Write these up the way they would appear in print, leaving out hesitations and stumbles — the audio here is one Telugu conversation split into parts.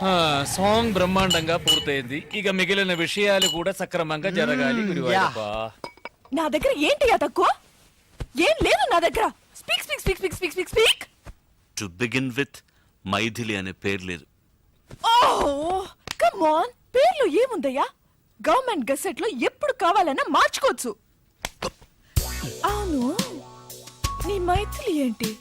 సాంగ్ బ్రహ్మాండంగా పూర్తయింది. ఇక మిగిలిన విషయాలు కూడా సక్రమంగా జరగాలి. గురువాయూరప్ప, నా దగ్గర ఏంటి తక్కువ? ఏం లేదు నా దగ్గర. Speak speak speak speak speak speak speak. To begin with Maithili అనే పేరు లేదు. ఓహ్ కమ్ ఆన్, పేర్లో ఏముందయ్యా? గవర్నమెంట్ గెసెట్ లో ఎప్పుడు కావాలన్నా మార్చుకోవచ్చు. అవును, నీ మైథిలి ఏంటి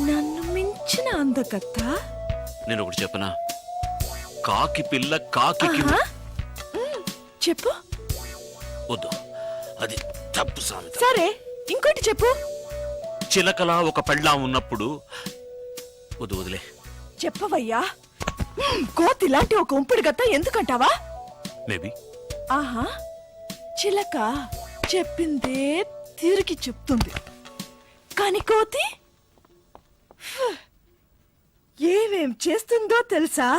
నన్ను మించిన అందకత్త? నేను ఒకటి చెప్పనా? కాకి పిల్ల కాకి చెప్పు. వద్దు, అది తప్పు సామెత. సరే ఇంకోటి చెప్పు. చిలకలా ఒక పెళ్ళాం ఉన్నప్పుడు. వద్దు, వదిలే. చెప్పవయ్యా. కోతి లాంటి ఒక ఉంపుడు గత్త ఎందుకంటావా? మేబీ. ఆహా, చిలక చెప్పిందే తిరిగి చెప్తుంది, కాని కోతి ఏమేం చేస్తుందో తెలుసా?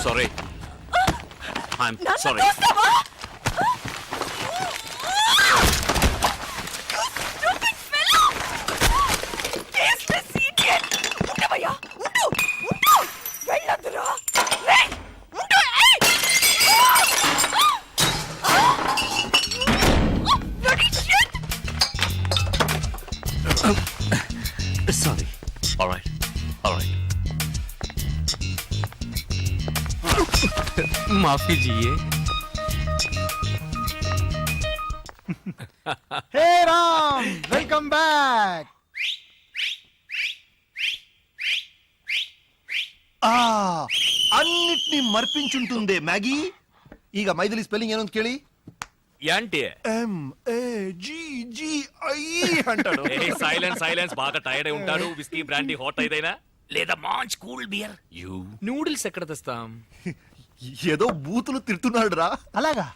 Sorry, I'm sorry. Sorry. All right. All right. माफ कीजिए. హే రామ్, వెల్కమ్ బ్యాక్. అన్నిటినీ మర్పించుంటుందే మ్యాగీ. ಈಗ ಮೈದಿಲಿ ಸ್ಪೆಲ್ಲಿಂಗ್ ಏನು ಅಂತ ಕೇಳಿ. ఏంటి? MAGGI అంటాడు. Silence silence. బాగా టైర్డ్ అయి ఉంటాడు. విస్కీ బ్రాండీ హాట్ అయిదైనా లేదా మంచి కూల్ బియర్. You. నూడిల్స్ ఎక్కడ తెస్తాం? ఏదో బూతులు తిడుతున్నాడు రా. అలాగా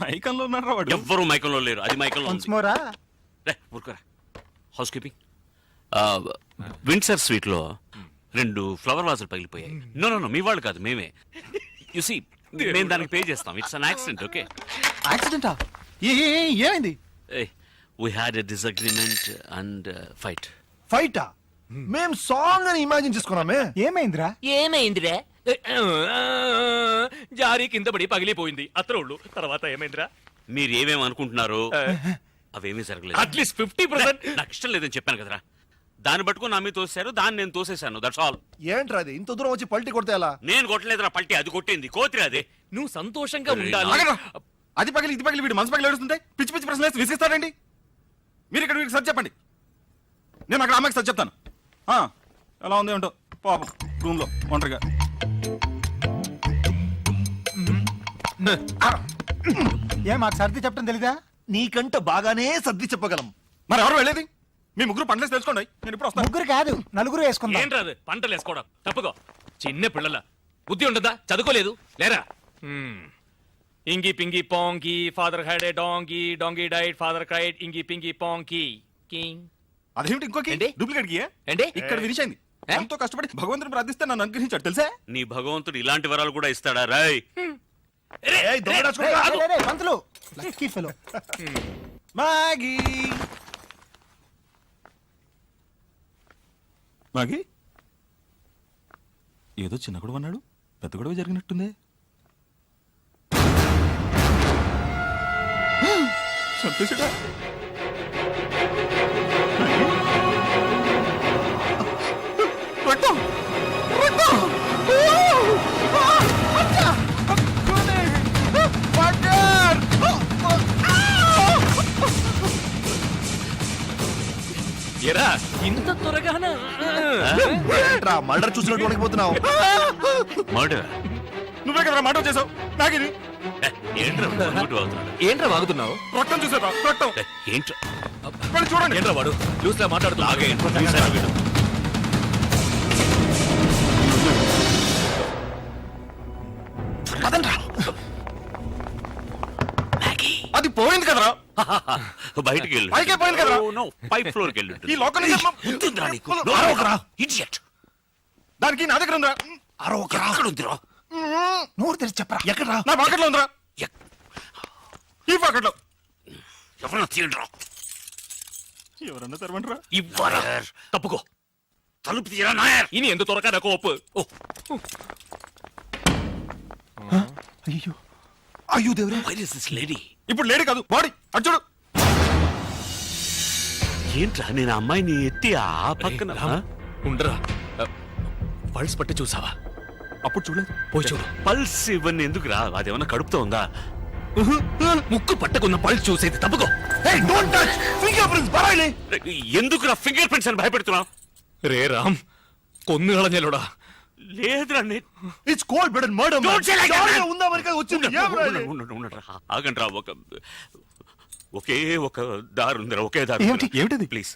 మైకంలో ఉన్నారా వాడు? ఎవ్వరూ మైకంలో లేరు. అది మైకంలో ఉంది. మోరా రే, ఊరుకోరా. House keeping. విండ్సర్ స్వీట్ లో 2 ఫ్లవర్ వాజులు పగిలిపోయాయి. నో నో నో, మీ వాళ్ళు కాదు, మేమే. యు సీ, మేము దానికి పే చేస్తాం. It's an accident. ఓకే. యాక్సిడెంటా? ఏమైంది? We had a disagreement and fight. ఫైటా? మేం సాంగ్ అని ఇమాజిన్ చేసుకున్నామే. ఏమైందిరా? ఏమైందిరా? జారీ కింద పడి పగిలిపోయింది అత్రోళ్ళు. తర్వాత ఏమైందిరా? మీరు ఏమేమి అనుకుంటున్నారు అవేమీ జరగలేదు. అట్లీస్ట్ 50%. నాకు ఇష్టం లేదని చెప్పాను కదరా. దాన్ని పట్టుకుని నా మీద తోసారు, దాన్ని నేను తోసేశాను. That's all. ఏంట్రా అది? ఇంత దూరం వచ్చి పల్టీ కొడితే ఎలా? నేను కొట్టలేదురా పల్టీ, అది కొట్టింది కోతిరి. అదే నువ్వు సంతోషంగా ఉండాలి. అది పగిలి ఇది పగిలి వీడు మనసు పగిలి ఏడుస్తుంటే పిచ్చి పిచ్చి ప్రశ్నలు వేసి విసిగిస్తాడండి. మీరు ఇక్కడ వీడికి సరి చెప్పండి, నేను అక్కడ అమ్మాయికి సరి చెప్తాను. ఎలా ఉంది ఏంటో పాపం రూమ్ లో ఒంటరిగా. మాకు సర్ది చెప్పడం తెలీదా? నీకంట బాగానే సర్ది చెప్పగలం. మరి ఎవరు వెళ్ళేది? మీ ముగ్గురు పంటలేసి తెలుసుకోండి, నేను ఇప్పుడు వస్తాను. ముగ్గురు కాదు, నలుగురు వేసుకుందాం. ఏంట్రా అది? పంటలు వేసుకోవడం తప్పుకో. చిన్న పిల్లల బుద్ధి ఉండదా? చదువుకోలేదు లేరా? ఇంగి పింగి పాంగి father had a donkey, donkey died, father cried, ఇంగి పింగి పాంగి కింగ్. అదేమిటి ఇంకోకి ఏంటి? డూప్లికేట్ కి ఏంటి? ఇక్కడ ఫినిష్ అయింది. ఎంతో కష్టపడి భగవంతుని ప్రార్థిస్తే నన్ను అనుగ్రహించాడు తెలుసా? నీ భగవంతుడు ఇలాంటి వరాలు కూడా ఇస్తాడా? రాయ్ పంతులు లక్కీ ఫెలో. మాగీ మాగీ ఏదో చిన్న గొడవ అన్నాడు, పెద్ద గొడవ జరిగినట్టుంది. చంపేశాడా? రక్తం రక్తం. ఎరా ఇంత త్వరగానా? మర్డర్ చూసినట్టు వణికిపోతున్నావు. మర్డర్? నువ్వే కదా మాట చేసావు. నాకిది ఏంట్రా వాగుతున్నావు? రక్తం చూసారా? రక్తం ఏంట్రా? చూడండి. ఏంట్రా వాడు చూసా మాట్లాడుతున్నా? అది పోయింది కదరా. బయటికి వెళ్ళి పైకే పోయింది కదరా. పైప్ ఫ్లోర్ కి వెళ్ళి ఈ లోకల్ ఇడియట్. దానికి నా దగ్గర ఉందా? ఎక్కడుందిరా? నోరు తెరిచి చెప్పరా ఎక్కడ్రా నా పాకెట్లో ఉందిరా ఎక్- ఈ పాకెట్లో ఎవరన్నా తీయండిరా. ఎవరన్నా తెరవండిరా ఇవ్వరా. తప్పుకో. తలుపు తీయరా నాయర్. ఇని ఎందు త్వరగా నాకు ఒప్పు. ఓ అయ్యో అయ్యో దేవుడే Where is this lady? ఇప్పుడు లేడీ కాదు బాడీ అటు చూడు ఏంట్రా నేను ఆ అమ్మాయిని ఎత్తి ఆ పక్కన రామ్, ఉండరా. పల్స్ పట్టి చూసావా? అప్పుడు చూడలేదు పోయి చూడు. పల్స్ ఇవన్నీ ఎందుకురా? అదేమన్నా కడుపుతో ఉందా? ముక్కు పట్టుకున్న పల్స్ చూసేది. తప్పుకో. Hey, don't touch! Fingerprints, പറയില്ലേ? ఎందుకురా ఫింగర్ ప్రింట్స్ అని భయపెడుతున్నావు? రే రామ్, కొన్ను കളഞ്ഞല്ലോടാ. లేదురా నేను It's cold blooded murder, man. Don't say like that, చావే man. ఉందా మనకి వచ్చింది ఏమ్రా ఇది? ఆగండ్రా. ఒకే ఒక దారి ఉందిరా. ఒకే దారి. ఏమిటి? ఏమిటది? ప్లీజ్.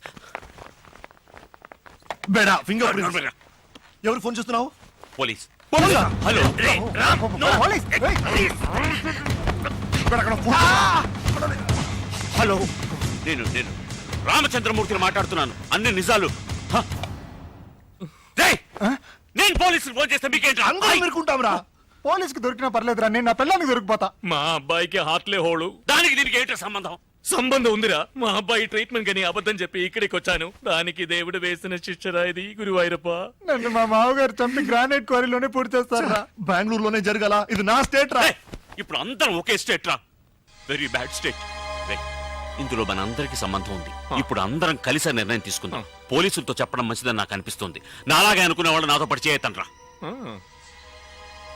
బేడా ఫింగర్ ప్రింట్స్. ఎవరు ఫోన్ చేస్తున్నావు? పోలీస్. పోలీసా? హలో. పోలీస్, ఏయ్. బేడా, అక్కడ ఫోన్. హలో. నేను రామచంద్రమూర్తిని మాట్లాడుతున్నాను. అన్ని నిజాలు. హ? రేయ్, నేను పోలీసులు ఫోన్ చేస్తే మీకేంట్రా? అందరం మెరుకుంటాంరా. పోలీస్కి దొరికినా పర్లేదురా, నేను నా పిల్లానికి దొరికిపోతా. మా అబ్బాయికి హార్ట్లే హోళు. దానికి దీనికి ఏంట్రా సంబంధం? సంబంధం ఉందిరా. మా అబ్బాయి ట్రీట్మెంట్ అని అబద్ధం చెప్పి ఇక్కడికి వచ్చాను. దానికి దేవుడు వేసిన శిక్షరా ఇది. గురువాయూరప్ప. నన్ను మా మామగారు చంపి గ్రానైట్ క్వారీలోనే పూర్తి చేస్తారా? బెంగళూరులోనే జరగాల. ఇది నా స్టేట్ రా. రేయ్, ఇప్పుడు అందరం ఒకే స్టేట్ రా. Very bad state. ఇందులో మన అందరికి సంబంధం ఉంది. ఇప్పుడు అందరం కలిసి నిర్ణయం తీసుకుందాం. పోలీసులతో చెప్పడం మంచిదని నాకు అనిపిస్తుంది. నాలాగే అనుకునే వాళ్ళు నాతో పడి చేయతండ్రా.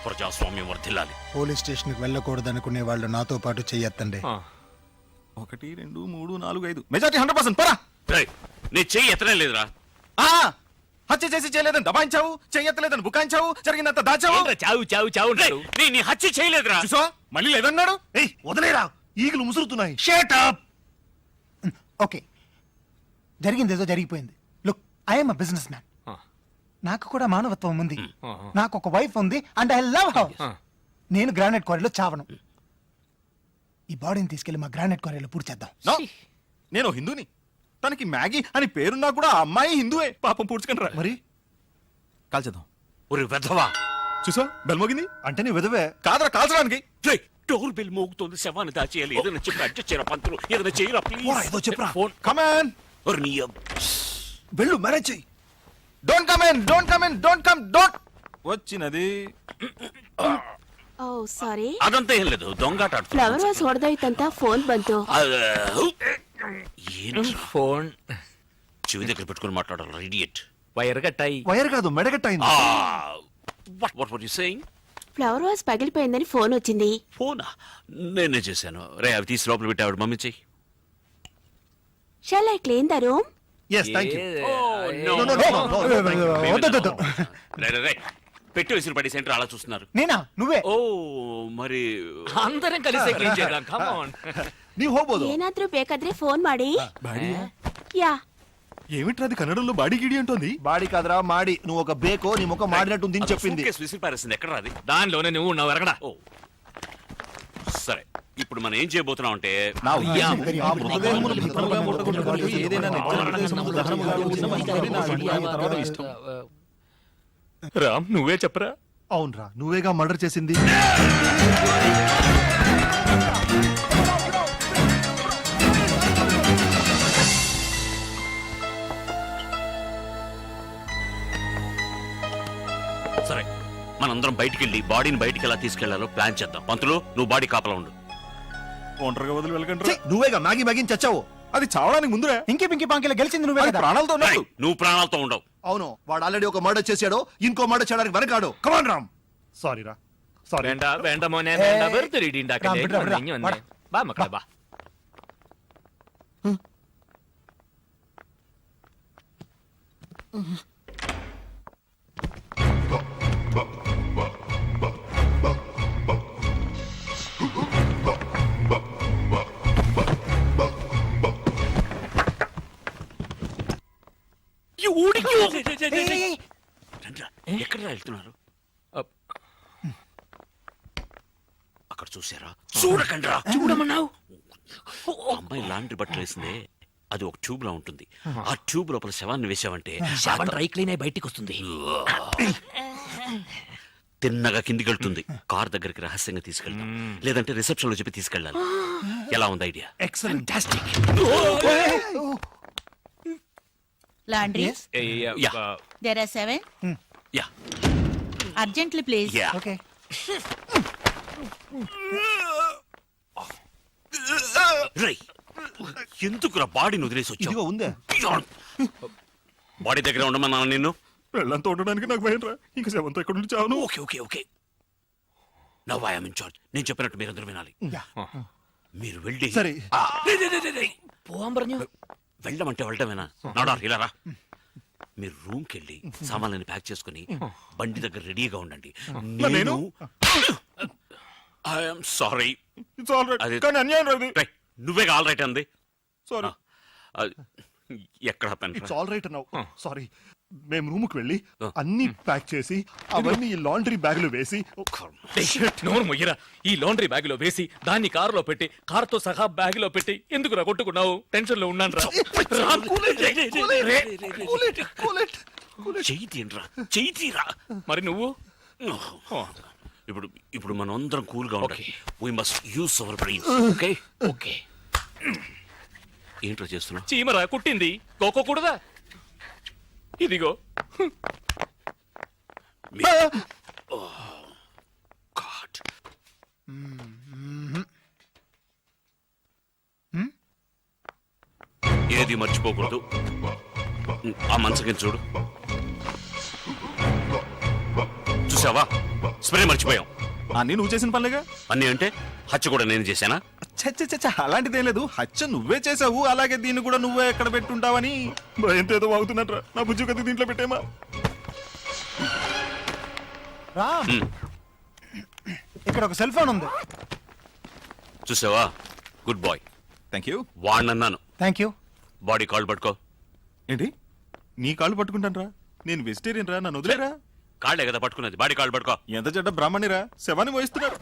ప్రజాస్వామ్యం వర్ధిల్లాలి. పోలీస్ స్టేషన్ కి వెళ్ళకూడదు అనుకునే వాళ్ళు నాతో పాటు చెయ్యొద్దండి. 1 2 3 4 5 మెజార్టీ 100% పరా రేయ్, నేను చెయ్యి ఎత్తనే లేదురా. హత్య చేసి చేయలేదని దబాయించావు, చెయ్యెత్తలేదని బుకాయించావు, జరిగినంత దాచావు. ఏంట్రా చావు చావు చావు రేయ్, అంటాడు? నీ హత్య చేయలేదురా. చూసా మళ్ళీ లేదన్నాడు. ఏయ్ వదిలేరా, ఈగలు ముసురుతున్నాయి. Shut up. ఓకే, జరిగింది ఏదో జరిగిపోయింది. Look, I'm a business man. నాకు కూడా మానవత్వం ఉంది. నాకు ఒక వైఫ్ ఉంది అండ్ ఐ లవ్ హర్. నేను గ్రానైట్ క్వారీలో చావను. ఈ బాడీని తీసుకెళ్లి మా గ్రానైట్ క్వారీలో పూర్తి చేద్దాం. No, నేను హిందూని. తనకి మ్యాగీ అని పేరున్నా కూడా ఆ అమ్మాయి హిందూవే. పాపం పూడ్చుకుంటారా మరి కాల్చేద్దాం. ఒరే వెధవా. చూసా బెల్ మోగింది. అంటే నీ విధవే. కాదరా కాల్చడానికి. రేయ్, డోర్ బెల్ మోగుతోంది. శవాన్ని దాచేయాలి. ఏదైనా చెప్పి అడ్జస్ట్ చేయరా పంతులు. ఏదైనా చేయరా పోరా, ప్లీజ్. ఏదో చెప్పరా. ఫోన్. కమాన్ ఒరే నీ వెళ్ళు, మేనేజ్ చెయ్యి. Don't come in, don't come in, don't come, don't. వచ్చినది ಓ ಸಾರಿ అదంతా ఏం లేదు. దొంగాట ಫ್ಲವರ್ ವಾಸ್ ಹೊಡೆದೋಯ್ತಂತ ಫೋನ್ ಬಂತು. ఫోన్ చెవి దగ్గర పెట్టుకుని మాట్లాడాలి. ఇడియట్. వైర్ కట్టాయి. వైర్ కాదు, మెడగట్టయింది. What you saying? Flower vase పగిలిపోయిందని ఫోన్ వచ్చింది. ఫోనా? నేనే చేశాను. రే, అవి తీసి లోపల పెట్టి ఆవిడ మమ్మీ చెయ్యి. Shall I clean the room? Yes, thank you. No, no, no, no. వద్దు. రే, పెట్టి విసిరి పడి సెంటర్ అలా చూస్తున్నారు. నేనా? నువ్వే? ఓ మరి అందరం కలిసి క్లీన్ చేద్దాం. Come on. ನೀವ್ ಹೋಗ್ಬೋದು. ಏನಾದ್ರೂ ಬೇಕಾದ್ರೆ ಫೋನ್ ಮಾಡಿ. యా ఏమిట్రా అది కన్నడంలో బాడీ గిడి అంటోంది. బాడీ కాదురా మాడి. నువ్వు ఒక బేకో నీ ముఖం మాడినట్టుంది అని చెప్పింది. విసిరి పారేసింది. ఎక్కడ రాది? దానిలోనే నువ్వు ఉన్నావు. ఎరగడా? ఓ సరే, ఇప్పుడు మనం ఏం చేయబోతున్నాం అంటే నా యా. ఆ మృతదేహమును భద్రముగా ముట్టగొట్టుటకు ఏదైనా నిర్జన ప్రదేశములో దహనముగా ఉంచమని కోరి నా అభిప్రాయం తర్వాత ఇష్టం. రామ్, నువ్వే చెప్పరా. అవునరా, నువ్వేగా మర్డర్ చేసింది. సరే, మనందరం బయటికి వెళ్ళి బాడీని బయటికి ఎలా తీసుకెళ్లాలో ప్లాన్ చేద్దాం. పంతులు, నువ్వు బాడీ కాపలా ఉండు. ఒంటరిగా వదిలి ఛీ, వెళ్ళకండి. నువ్వేగా మ్యాగీ మ్యాగీ చచ్చావు. అది చావడానికి ముందురే. ఇంకి పింకి పాంకిలో గెలిచింది నువ్వే అది కదా? ప్రాణాలతో రేయ్, ఉన్నాడు. నువ్వు ప్రాణాలతో ఉండవు. అవును, వాడు ఆల్రెడీ ఒక మర్డర్ చేశాడు, ఇంకో మర్డర్ చేయడానికి వెనకాడు. కమాన్ రామ్. సారీ రా, సారీ. വേണ്ട വേണ്ട മോനെ വേണ്ട. വെറുതെ ഇടി ഉണ്ടാക്കല്ലേ. വിടടാ, വിടടാ. ഇങ്ങ് വന്നേ. വാ മക്കളെ വാ. రండ్రా, ఎక్కడ వెళ్తున్నారు? అక్కడ చూసారా? చూడకండ్రా. చూడమన్నావు. అమ్మాయి లాండ్రీ బట్టలు వేసిందే, అది ఒక ట్యూబ్ లా ఉంటుంది. ఆ ట్యూబ్ లోపల శవాన్ని వేసావంటే శవం డ్రై క్లీన్ అయి బయటికి వస్తుంది. తిన్నగా కిందికి వెళ్తుంది. కార్ దగ్గరికి రహస్యంగా తీసుకెళ్తాం, లేదంటే రిసెప్షన్ లో చెప్పి తీసుకెళ్ళాలి. ఎలా ఉంది idea? Excellent. Laundry. Yeah. There are 7. Yeah Urgently, please. Yeah okay రై, ఎందుకురా బాడీని వదిలేసి వచ్చావు? ఇదిగో ఉందా? బాడీ దగ్గర ఉండమన్నా నిన్ను. వెళ్ళంతా ఉండడానికి నాకు భయం రా. ఇంకా సెవెంత్ ఎక్కడ నుంచి చావను. Okay okay okay now I am in charge. నేను చెప్పినట్టు మీరందరూ వినాలి. మీరు వెళ్ళి సరే. వెళ్ళమంటే వెళ్ళటమేనా? నాడా ఇలా రా. మీరు రూమ్ కి వెళ్ళి సామాన్లని ప్యాక్ చేసుకుని బండి దగ్గర రెడీగా ఉండండి. నేను I'm sorry. It's all right. అది- కానీ అన్యాయం రాదు. నువ్వే ఆల్ రైట్ అంది. సారీ. ఎక్కడ పెన్ ఇట్స్ ఆల్ రైట్ అన్నావు. సారీ. మేము రూమ్ కి వెళ్ళి అన్ని ప్యాక్ చేసి అవన్నీ ఈ లాండ్రీ బ్యాగ్ లో వేసి నోరు మొయ్యరా. ఈ లాండ్రీ బ్యాగ్ లో వేసి దాన్ని కారులో పెట్టి కారుతో సహా బ్యాగ్ లో పెట్టి ఎందుకు కొట్టుకున్నావు? టెన్షన్ లో ఉన్నాను రా. చెయ్యి తీయండిరా, చెయ్యి తీరా. మరి నువ్వు ఇప్పుడు ఇప్పుడు మనం అందరం కూల్ గా ఉండాలి. We must use our brains. Okay okay. ఏంట్రా చేస్తున్నా? చీమరా కుట్టింది, కోకోకూడదా? ఇదిగో. గాడ్. ఏది మర్చిపోకూడదు. ఆ మంచం చూడు. చూసావా, స్ప్రే మర్చిపోయాం. అన్ని నువ్వు చేసిన పనులేగా. అన్నీ అంటే హత్య కూడా నేను చేశానా? చచ్చ అలాంటిదేం లేదు. హత్య నువ్వే చేసావు. అలాగే దీన్ని కూడా నువ్వే ఎక్కడ పెట్టుంటావని భయంతో ఏదో వాగుతున్నట్రా. నా బుజ్జు కత్తి దీంట్లో పెట్టేమా. రామ్ ఇక్కడ ఒక సెల్ ఫోన్ ఉంది. చూసావా, గుడ్ బాయ్. Thank you. వాడినన్నాను. Thank you. బాడీ కాల్ పట్టుకో. ఏంటి నీ కాళ్ళు పట్టుకుంటాను రా? నేను వెజిటేరియన్ రా, నన్ను వదిలేరా. కాళ్ళే కదా పట్టుకున్నది, బాడీ కాల్ పట్టుకో. ఎంత చెడ్డ బ్రాహ్మణిరా, శవాన్ని మోయిస్తున్నారు.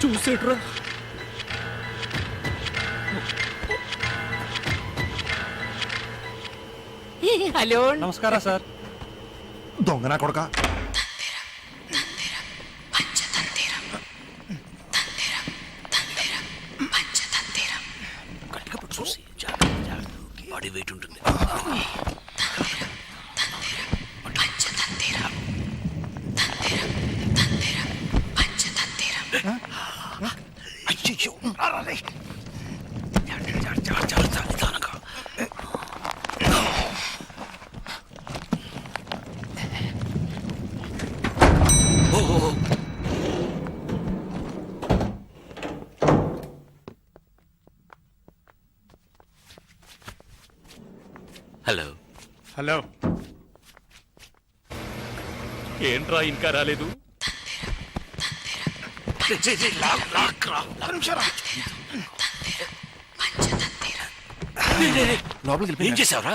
చూసేట్రా. హలో. నమస్కారం సార్. దొంగ నా కొడక. గట్టిగా పట్టు చూసి బాడీ వెయిట్ ఉంటుంది. అయ్యో నిదానంగా. హలో. హలో. ఏంట్రా ఇంకా రాలేదు? లోపలికి ఏం చేసావురా?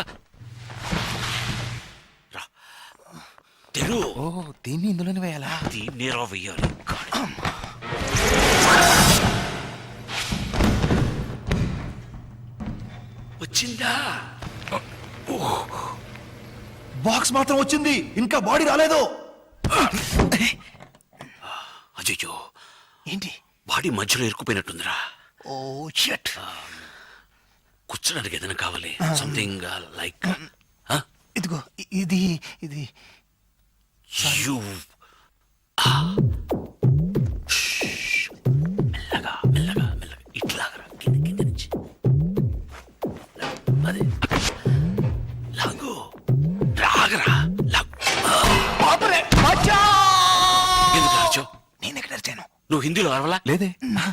తెరు. ఓ దీన్ని ఇందులోనే వేయాలా? దీన్ని రా వెయ్యాలి. వచ్చిందా? బాక్స్ మాత్రం వచ్చింది, ఇంకా బాడీ రాలేదు. అయ్యో, ఏంటి? బాడీ మధ్యలో ఇరుక్కుపోయినట్టుందిరా. ఓ షట్. కూర్చోడానికి ఏదైనా కావాలి? సంథింగ్ లైక్ ఇదిగో ఇది ఇది యూ. మెల్లగా మెల్లగా మెల్లగా ఇట్లాగరా, కింద కింద నుంచి అదే లాగు. రాగరా, లాగు. ఎందుకు రాజు? నేను ఎక్కడ అరిచాను? నువ్వు హిందీలో అరవలా? లేదే. ఆ!